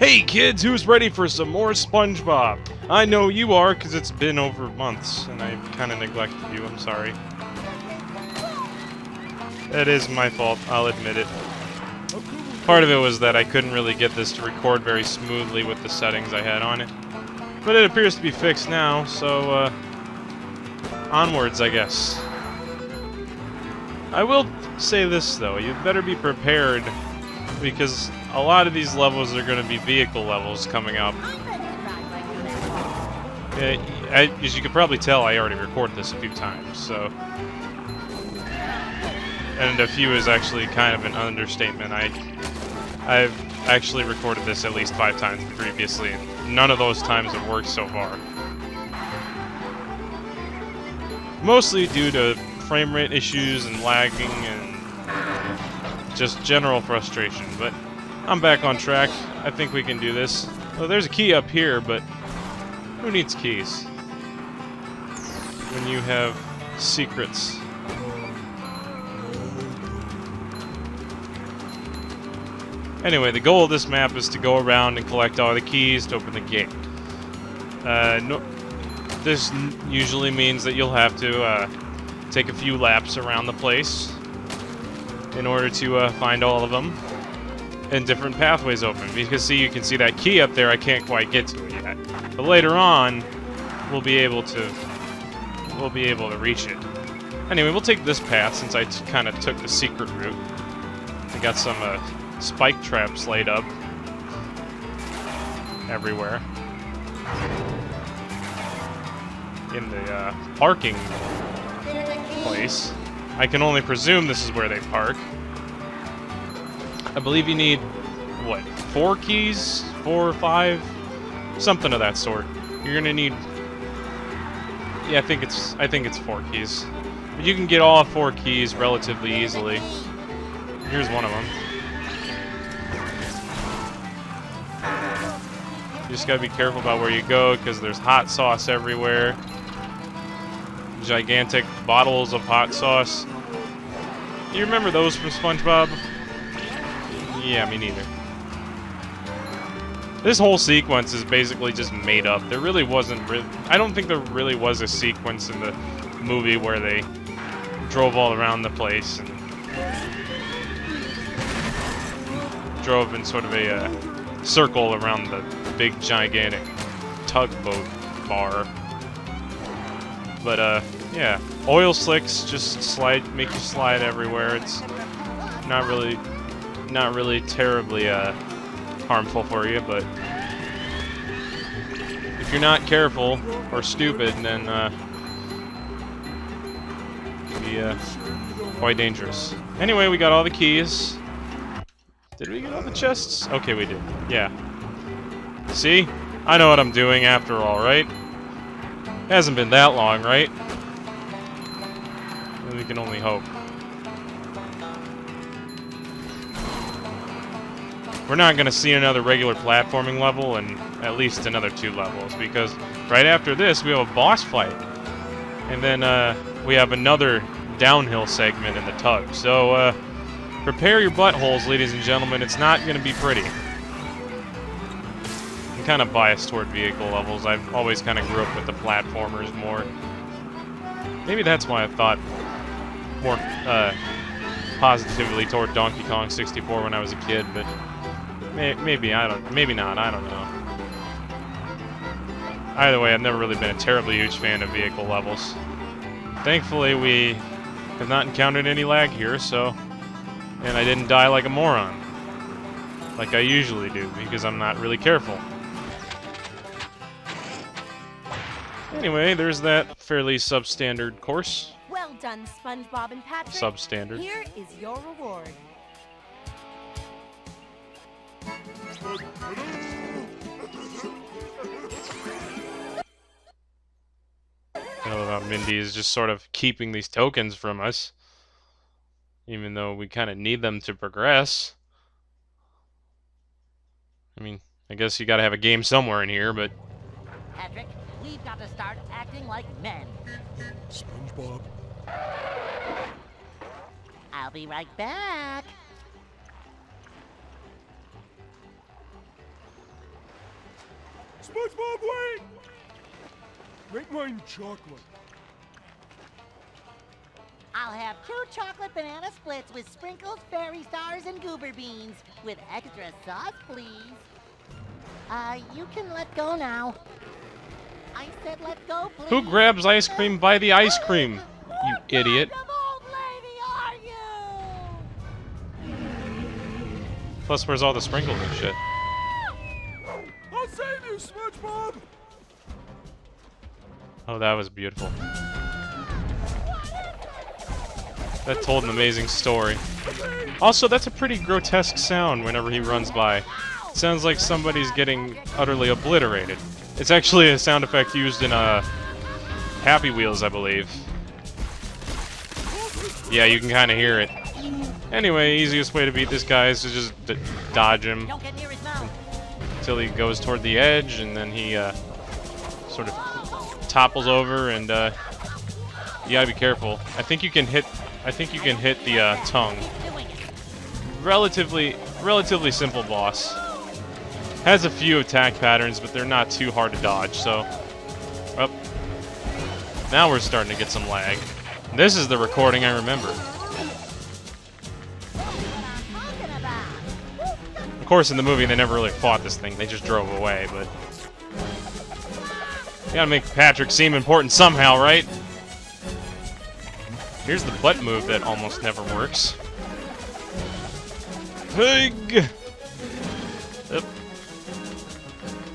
Hey kids, who's ready for some more SpongeBob? I know you are, because it's been over months, and I kind of neglected you, I'm sorry. That is my fault, I'll admit it. Part of it was that I couldn't really get this to record very smoothly with the settings I had on it. But it appears to be fixed now, so, onwards, I guess. I will say this, though, you'd better be prepared, because a lot of these levels are going to be vehicle levels coming up. As you can probably tell, I already recorded this a few times, so... And a few is actually kind of an understatement. I've actually recorded this at least 5 times previously, and none of those times have worked so far. Mostly due to frame rate issues and lagging and just general frustration, but I'm back on track. I think we can do this. Well, there's a key up here, but who needs keys when you have secrets? Anyway, the goal of this map is to go around and collect all the keys to open the gate. This usually means that you'll have to take a few laps around the place in order to find all of them, and different pathways open. Because see, you can see that key up there. I can't quite get to it yet, but later on, we'll be able to reach it. Anyway, we'll take this path since I kind of took the secret route. I got some spike traps laid up everywhere in the parking place. I can only presume this is where they park. I believe you need, what, 4 keys? 4 or 5? Something of that sort. You're gonna need... Yeah, I think it's 4 keys. But you can get all 4 keys relatively easily. Here's one of them. You just gotta be careful about where you go, because there's hot sauce everywhere. Gigantic bottles of hot sauce. You remember those from SpongeBob? Yeah, me neither. This whole sequence is basically just made up. There really wasn't... I don't think there really was a sequence in the movie where they drove all around the place and drove in sort of a circle around the big, gigantic tugboat bar. But, yeah. Oil slicks just make you slide everywhere. It's not really terribly, harmful for you, but if you're not careful or stupid, then, it'd be, quite dangerous. Anyway, we got all the keys. Did we get all the chests? Okay, we did. Yeah. See? I know what I'm doing after all, right? Hasn't been that long, right? We can only hope. We're not going to see another regular platforming level in at least another 2 levels, because right after this we have a boss fight. And then we have another downhill segment in the tug. So prepare your buttholes, ladies and gentlemen. It's not going to be pretty. I'm kind of biased toward vehicle levels. I've always kind of grew up with the platformers more. Maybe that's why I thought more positively toward Donkey Kong 64 when I was a kid, but maybe not, I don't know. Either way, I've never really been a terribly huge fan of vehicle levels. Thankfully, we have not encountered any lag here, so... And I didn't die like a moron. Like I usually do, because I'm not really careful. Anyway, there's that fairly substandard course. Well done, SpongeBob and Patrick. Substandard. Here is your reward. I love how Mindy is just sort of keeping these tokens from us, even though we kind of need them to progress. I mean, I guess you gotta have a game somewhere in here, but... Patrick, we've got to start acting like men. SpongeBob. I'll be right back. SpongeBob, wait! Make mine chocolate. I'll have 2 chocolate banana splits with sprinkles, fairy stars, and goober beans. With extra sauce, please. You can let go now. I said let go, please. Who grabs ice cream by the ice cream? You idiot. What kind of old lady are you? Plus, where's all the sprinkles and shit? I'll save you, SpongeBob! Oh, that was beautiful. That told an amazing story. Also, that's a pretty grotesque sound whenever he runs by. It sounds like somebody's getting utterly obliterated. It's actually a sound effect used in Happy Wheels, I believe. Yeah, you can kind of hear it. Anyway, easiest way to beat this guy is to just dodge him Don't get near his mouth. until he goes toward the edge, and then he sort of topples over, and you gotta be careful. I think you can hit the tongue. Relatively simple boss. Has a few attack patterns, but they're not too hard to dodge, so... Oh. Now we're starting to get some lag. This is the recording I remember. Of course, in the movie, they never really fought this thing. They just drove away, but... You gotta make Patrick seem important somehow, right? Here's the butt move that almost never works. Pig! Yep.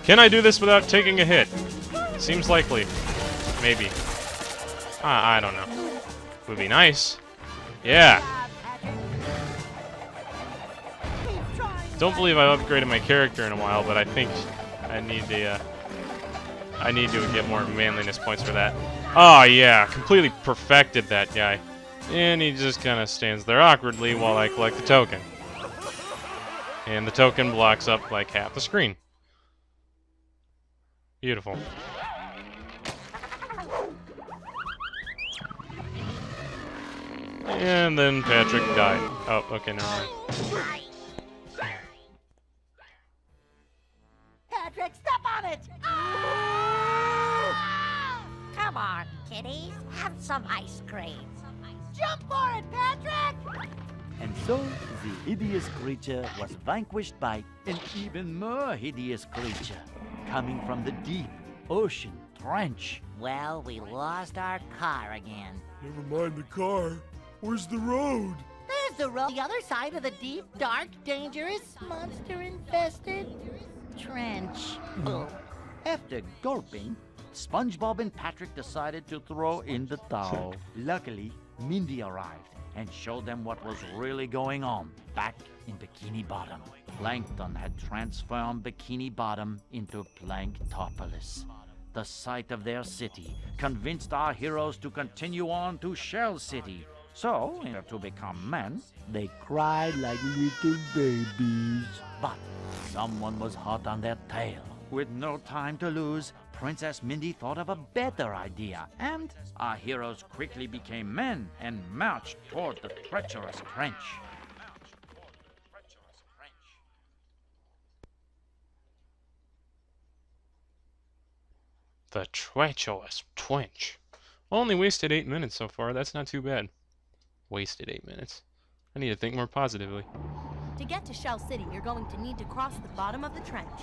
Can I do this without taking a hit? Seems likely. Maybe. I don't know. Would be nice. Yeah. Don't believe I've upgraded my character in a while, but I think I need to get more manliness points for that. Oh yeah, completely perfected that guy. And he just kind of stands there awkwardly while I collect the token. And the token blocks up like half the screen. Beautiful. And then Patrick died. Oh, okay, never mind. Patrick, step on it! Come on, kitties. Have some ice cream. Jump for it, Patrick! And so, the hideous creature was vanquished by an even more hideous creature coming from the deep ocean trench. Well, we lost our car again. Never mind the car. Where's the road? There's the road, the other side of the deep, dark, dangerous, monster-infested trench. After gulping, SpongeBob and Patrick decided to throw in the towel. Luckily, Mindy arrived and showed them what was really going on back in Bikini Bottom. Plankton had transformed Bikini Bottom into Planktopolis. The sight of their city convinced our heroes to continue on to Shell City. So, in order to become men, they cried like little babies. But someone was hot on their tail. With no time to lose, Princess Mindy thought of a better idea, and our heroes quickly became men and marched toward the treacherous trench. The treacherous trench. Only wasted 8 minutes so far. That's not too bad. Wasted 8 minutes. I need to think more positively. To get to Shell City, you're going to need to cross the bottom of the trench.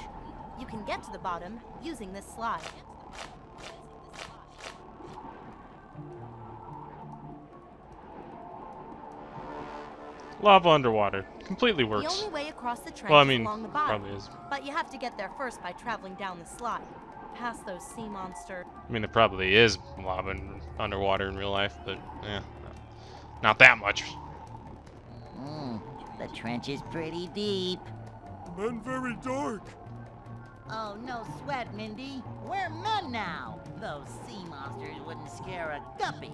You can get to the bottom using this slide. Lava underwater. Completely The works. only way across the trench Well, I is mean, along the bottom. probably is. But you have to get there first by traveling down the slide, past those sea monsters. I mean, it probably is lava underwater in real life, but yeah, not that much. The trench is pretty deep. And very dark. Oh, no sweat, Mindy. We're men now. Those sea monsters wouldn't scare a guppy.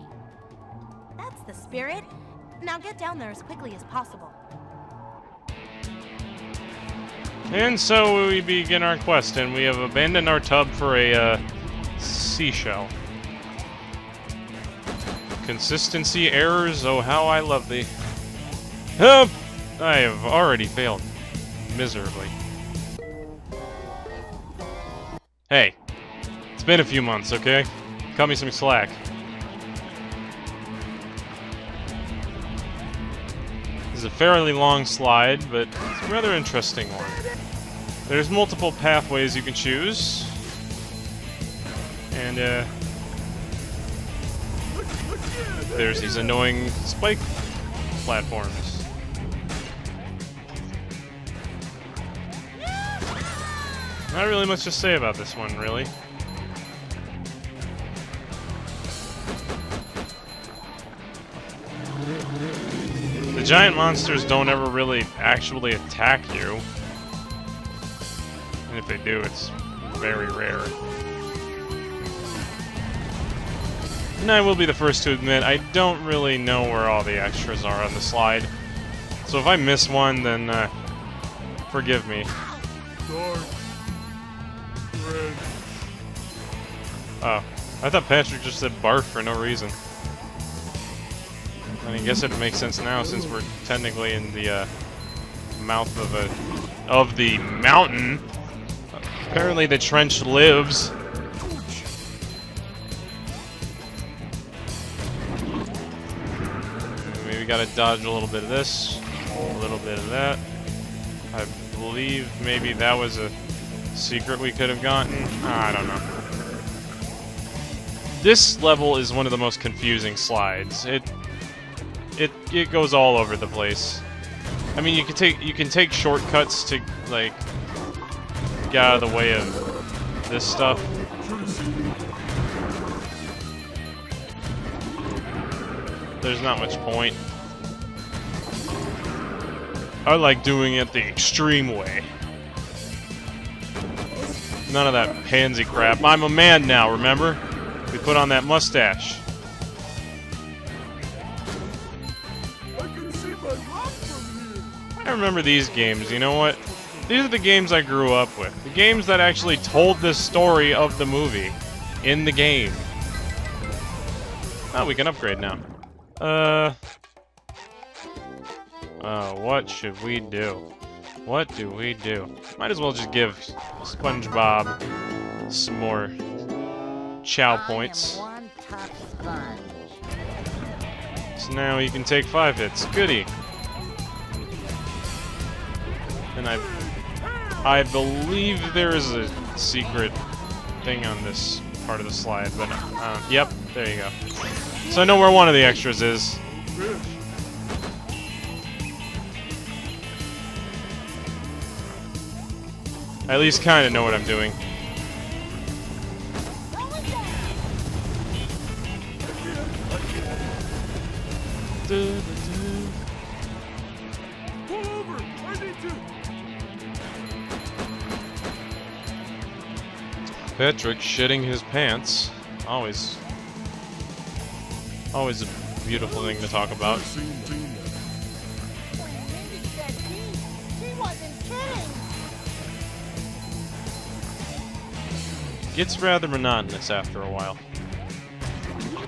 That's the spirit. Now get down there as quickly as possible. And so we begin our quest, and we have abandoned our tub for a seashell. Consistency errors, oh how I love thee. Help! I have already failed miserably. Hey, it's been a few months, okay? Cut me some slack. This is a fairly long slide, but it's a rather interesting one. There's multiple pathways you can choose. And, there's these annoying spike platforms. Not really much to say about this one, really. The giant monsters don't ever really actually attack you. And if they do, it's very rare. And I will be the first to admit, I don't really know where all the extras are on the slide. So if I miss one, then, forgive me. Dark. Red. Oh, I thought Patrick just said barf for no reason. I guess it makes sense now since we're technically in the mouth of the mountain. Apparently the trench lives. Maybe gotta dodge a little bit of this, a little bit of that. I believe maybe that was a secret we could have gotten. I don't know. This level is one of the most confusing slides. It goes all over the place. I mean, you can take shortcuts to like get out of the way of this stuff. There's not much point. I like doing it the extreme way. None of that pansy crap. I'm a man now, remember? We put on that mustache. I remember these games, you know what? These are the games I grew up with. The games that actually told the story of the movie in the game. Oh, we can upgrade now. What should we do? What do we do? Might as well just give Spongebob some more chow points. I am one tough sponge. So now he can take 5 hits. Goody. And I believe there is a secret thing on this part of the slide, but yep, there you go. So I know where one of the extras is. I at least kind of know what I'm doing. Pull over! I need to! Patrick shitting his pants. Always a beautiful thing to talk about. When Mindy said she wasn't kidding. Gets rather monotonous after a while.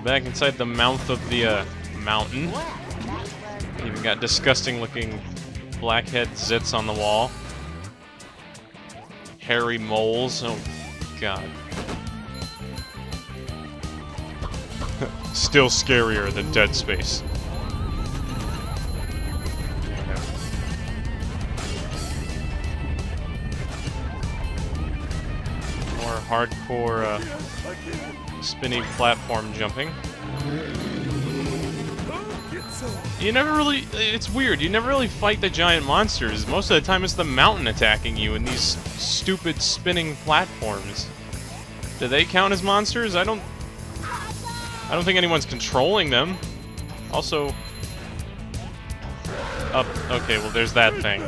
Back inside the mouth of the mountain. Even got disgusting looking blackhead zits on the wall. Hairy moles. Oh god. Still scarier than Dead Space. More hardcore spinny platform jumping. You never really... It's weird. You never really fight the giant monsters. Most of the time it's the mountain attacking you in these stupid spinning platforms. Do they count as monsters? I don't think anyone's controlling them. Also... Up... Okay, well there's that thing.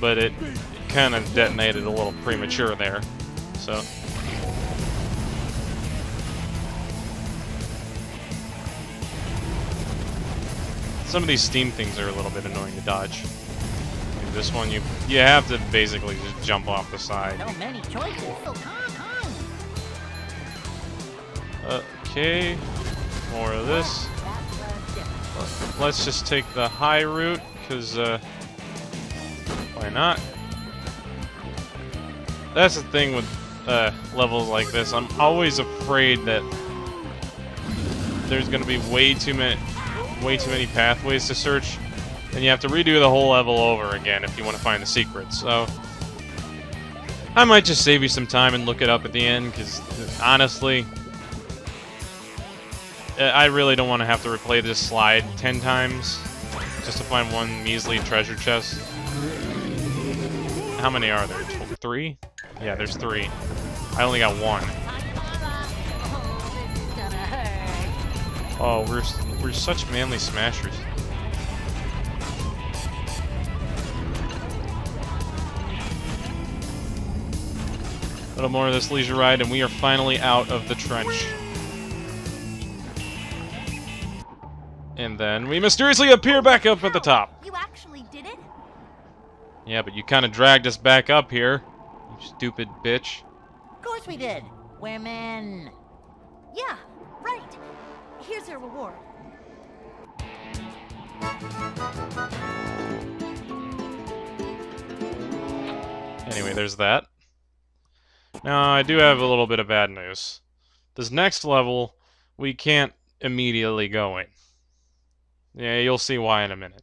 But it kind of detonated a little premature there. So... Some of these steam things are a little bit annoying to dodge. In this one, you have to basically just jump off the side. So many choices. So Okay, more of this. Let's just take the high route, because, why not? That's the thing with levels like this, I'm always afraid that there's gonna be way too many pathways to search, and you have to redo the whole level over again if you want to find the secrets. So I might just save you some time and look it up at the end, because honestly, I really don't want to have to replay this slide 10 times just to find one measly treasure chest. How many are there? 3? Yeah, there's 3. I only got 1. Oh, we're such manly smashers. A little more of this leisure ride, and we are finally out of the trench. And then we mysteriously appear back up at the top. You actually did it? Yeah, but you kind of dragged us back up here, you stupid bitch. Of course we did. We're men. Yeah, right. Here's your reward. Anyway, there's that. Now, I do have a little bit of bad news. This next level, we can't immediately go in. Yeah, you'll see why in a minute.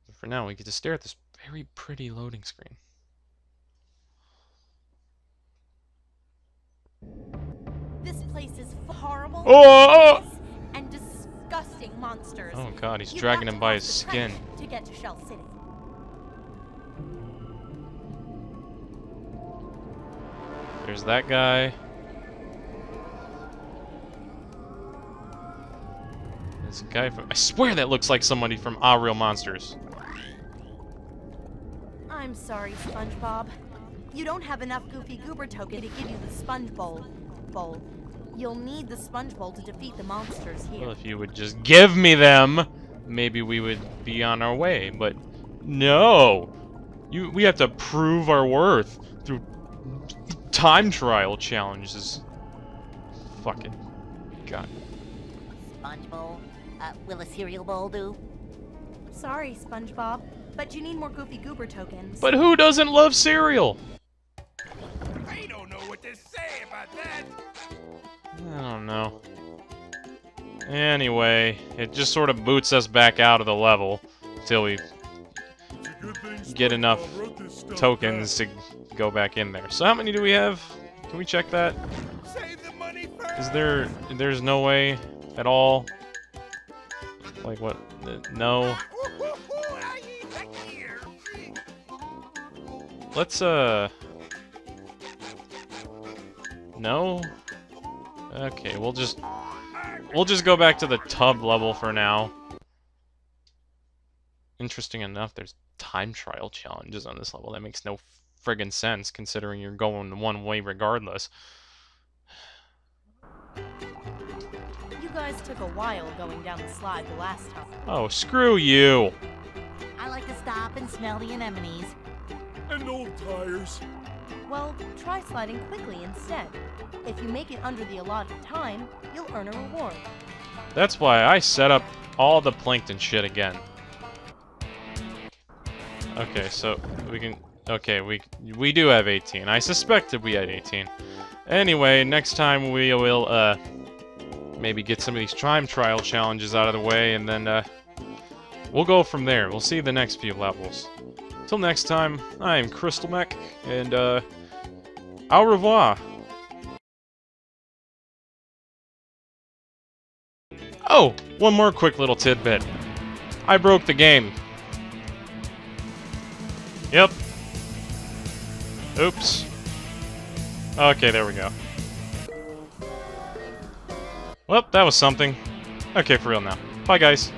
But for now, we get to stare at this very pretty loading screen. This place is horrible Oh! and disgusting monsters. Oh god, he's You've dragging got him to by cross his the trench skin. to get to Shell City. There's that guy. There's a guy from... I swear that looks like somebody from Our Real Monsters. I'm sorry, SpongeBob. You don't have enough Goofy Goober token to give you the Sponge Bowl. You'll need the Sponge Bowl to defeat the monsters here. Well, if you would just give me them, maybe we would be on our way, but no! We have to prove our worth through time trial challenges. Fucking god. Sponge bowl? Will a cereal bowl do? Sorry, SpongeBob, but you need more Goofy Goober tokens. But who doesn't love cereal? I don't know what to say about that. I don't know. Anyway, it just sort of boots us back out of the level until we It's a good thing get enough SpongeBob wrote this stuff tokens to go back in there. So how many do we have? Can we check that? down. Save the money first. There's no way at all? Like what? No. Let's no? Okay, we'll just go back to the tub level for now. Interesting enough, there's time trial challenges on this level. That makes no friggin' sense considering you're going one way regardless. You guys took a while going down the slide the last time. Oh, screw you. I like to stop and smell the anemones. And old tires. Well, try sliding quickly instead. If you make it under the allotted time, you'll earn a reward. That's why I set up all the plankton shit again. Okay, so we can... Okay, we do have 18. I suspected we had 18. Anyway, next time we will, maybe get some of these time trial challenges out of the way, and then, we'll go from there. We'll see the next few levels. Till next time, I am Crystal Mech, and, au revoir. Oh, one more quick little tidbit. I broke the game. Yep. Oops. Okay, there we go. Well, that was something. Okay, for real now. Bye, guys.